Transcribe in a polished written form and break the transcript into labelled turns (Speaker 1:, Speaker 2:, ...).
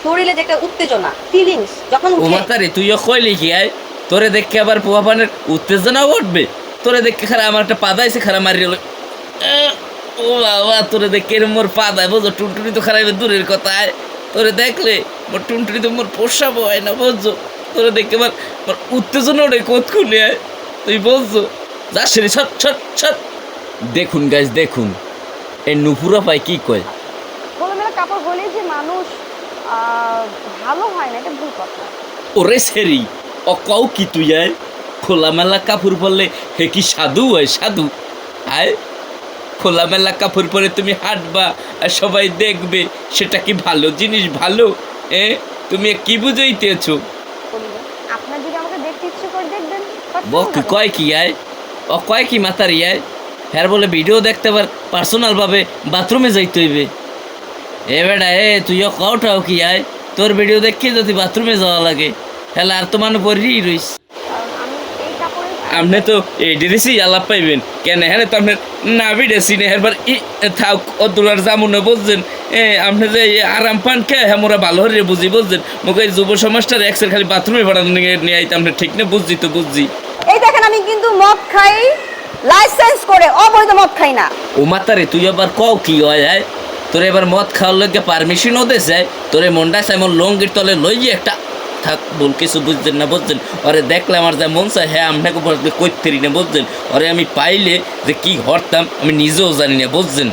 Speaker 1: শরীরে যে একটা উত্তেজনা ফিলিংস যখন
Speaker 2: ও
Speaker 1: উঠে
Speaker 2: মাতারে তুইও কইলি কি আয় তোরে দেখে আবার পোয়াপানের উত্তেজনা উঠবে তোরে দেখে খারাপ আমার একটা পাদাইছে খারাপ মারিয়ে ও বাবা তোরে দেখে মোর পাদায় বোঝো টুনটুনি তো খারাপ দূরের কথা আয় তোরে দেখলে মোর টুনটুনি তো মোর পোষাবো হয় না বুঝছো তোরে দেখে আমার মোর উত্তেজনা ওঠে কতক্ষণে আয় তুই বলছো যাস রে ছট ছট ছট দেখুন গাইজ দেখুন এই নুপুরা পায় কি কয়
Speaker 1: খোলামেলা কাপড় হলেই যে মানুষ ভালো হয় না এটা ভুল কথা।
Speaker 2: ওরে সেরি ও কও কি তুই আয় খোলামেলা কাপড় পরলে হে কি সাধু হয় সাধু আয় খোলামেলা কাপড় পরে তুমি হাঁটবা আর সবাই দেখবে সেটা কি ভালো জিনিস ভালো তুমি কি বুঝাইতেছো
Speaker 1: আপনার যদি আমাকে দেখতে ইচ্ছে করে দেখবেন
Speaker 2: বক কয় কি আয় ও কয় কি মাতারি আয় হ্যাঁ বলে ভিডিও দেখতে পার পার্সোনাল ভাবে বাথরুমে যাইতে হইবে এ বেটা তুইও কওটাও কি আয় তোর ভিডিও দেখে যদি বাথরুমে যাওয়া লাগে তাহলে আর তো মানে পরেই রইস আপনি তো এই ড্রেসই আলাপ পাইবেন কেন হ্যাঁ তো আপনার নাভি ড্রেসি নেই একবার থাক অদুলার জামুনে বুঝছেন আপনি যে আরাম পান খেয়ে হ্যাঁ মোরা ভালো হরে বুঝি বুঝছেন মোকে যুব সমাজটার এক্সের খালি বাথরুমে ভাড়া নিয়ে আইতে আপনি ঠিক না বুঝছি তো বুঝছি
Speaker 1: এই দেখেন আমি কিন্তু মদ খাই লাইসেন্স করে অবৈধ মদ খাই না।
Speaker 2: ও মাতারে তুই আবার কও কি হয় তোর এবার মদ খাওয়ার লোককে পারমিশনও দেছে তোরে মনটা এমন লঙ্গির তলে লই গিয়ে একটা থাক বল কিছু বুঝছেন না বুঝছেন ওরে দেখলে আমার যা মন চায় হ্যাঁ আপনাকে করতে না বুঝছেন ওরে আমি পাইলে যে কি হরতাম আমি নিজেও জানি না বুঝছেন।